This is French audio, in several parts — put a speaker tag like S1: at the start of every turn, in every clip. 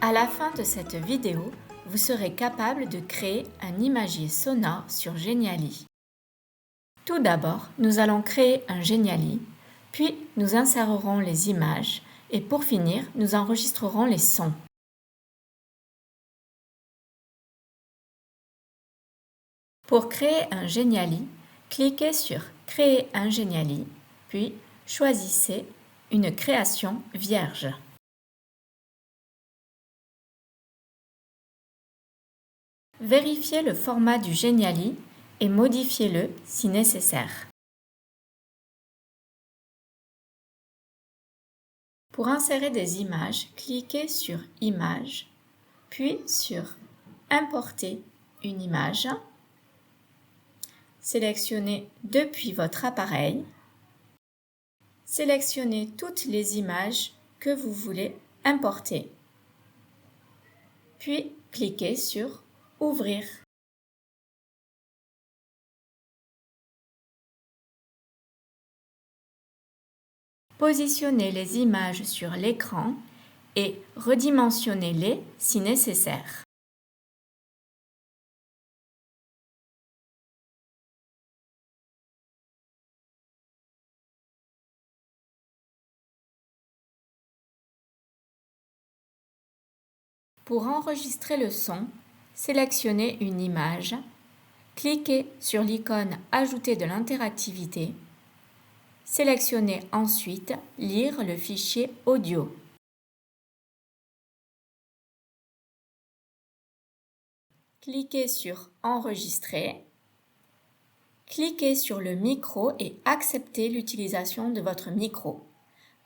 S1: À la fin de cette vidéo, vous serez capable de créer un imagier sonore sur Geniali. Tout d'abord, nous allons créer un Geniali, puis nous insérerons les images et pour finir, nous enregistrerons les sons. Pour créer un Geniali, cliquez sur « Créer un Geniali », puis choisissez « Une création vierge ». Vérifiez le format du Geniali et modifiez-le si nécessaire. Pour insérer des images, cliquez sur « Images », puis sur « Importer une image ». Sélectionnez depuis votre appareil. Sélectionnez toutes les images que vous voulez importer. Puis cliquez sur « Ouvrir ». Positionnez les images sur l'écran et redimensionnez-les si nécessaire. Pour enregistrer le son, sélectionnez une image, cliquez sur l'icône « Ajouter de l'interactivité », sélectionnez ensuite « Lire le fichier audio ». Cliquez sur « Enregistrer », cliquez sur le micro et acceptez l'utilisation de votre micro.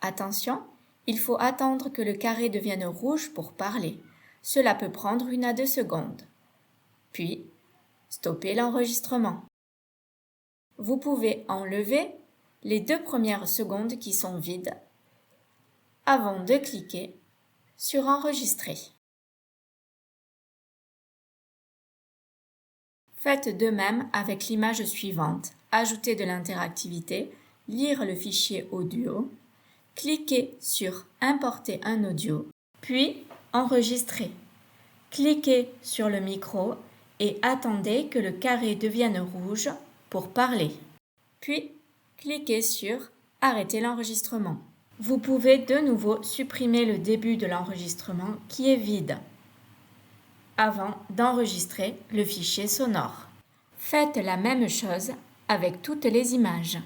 S1: Attention, il faut attendre que le carré devienne rouge pour parler. Cela peut prendre 1 à 2 secondes. Puis, stoppez l'enregistrement. Vous pouvez enlever les 2 premières secondes qui sont vides avant de cliquer sur « Enregistrer ». Faites de même avec l'image suivante. Ajoutez de l'interactivité, lire le fichier audio, cliquez sur « Importer un audio », puis « Enregistrer ». Cliquez sur le micro et attendez que le carré devienne rouge pour parler. Puis, cliquez sur « Arrêter l'enregistrement ». Vous pouvez de nouveau supprimer le début de l'enregistrement qui est vide avant d'enregistrer le fichier sonore. Faites la même chose avec toutes les images.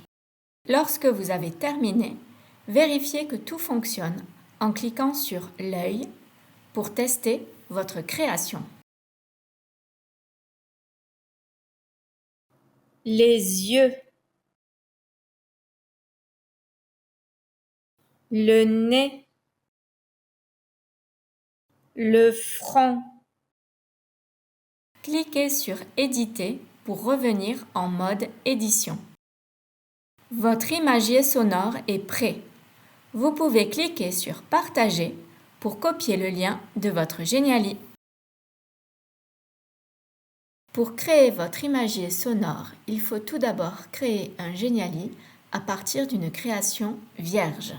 S1: Lorsque vous avez terminé, vérifiez que tout fonctionne en cliquant sur l'œil pour tester votre création. Les yeux, le nez, le front. Cliquez sur « Éditer » pour revenir en mode édition. Votre imagier sonore est prêt. Vous pouvez cliquer sur « Partager » pour copier le lien de votre Geniali. Pour créer votre imagier sonore, il faut tout d'abord créer un Geniali à partir d'une création vierge.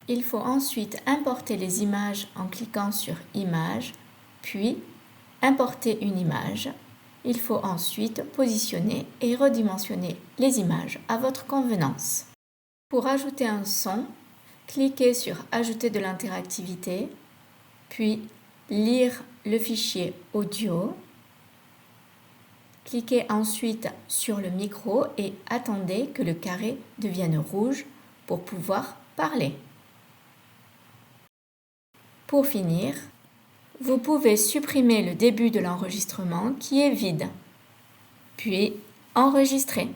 S1: Il faut ensuite importer les images en cliquant sur « Images », puis « Importer une image ». Il faut ensuite positionner et redimensionner les images à votre convenance. Pour ajouter un son, cliquez sur « Ajouter de l'interactivité », puis « Lire le fichier audio ». Cliquez ensuite sur le micro et attendez que le carré devienne rouge pour pouvoir parler. Pour finir, vous pouvez supprimer le début de l'enregistrement qui est vide, puis enregistrer.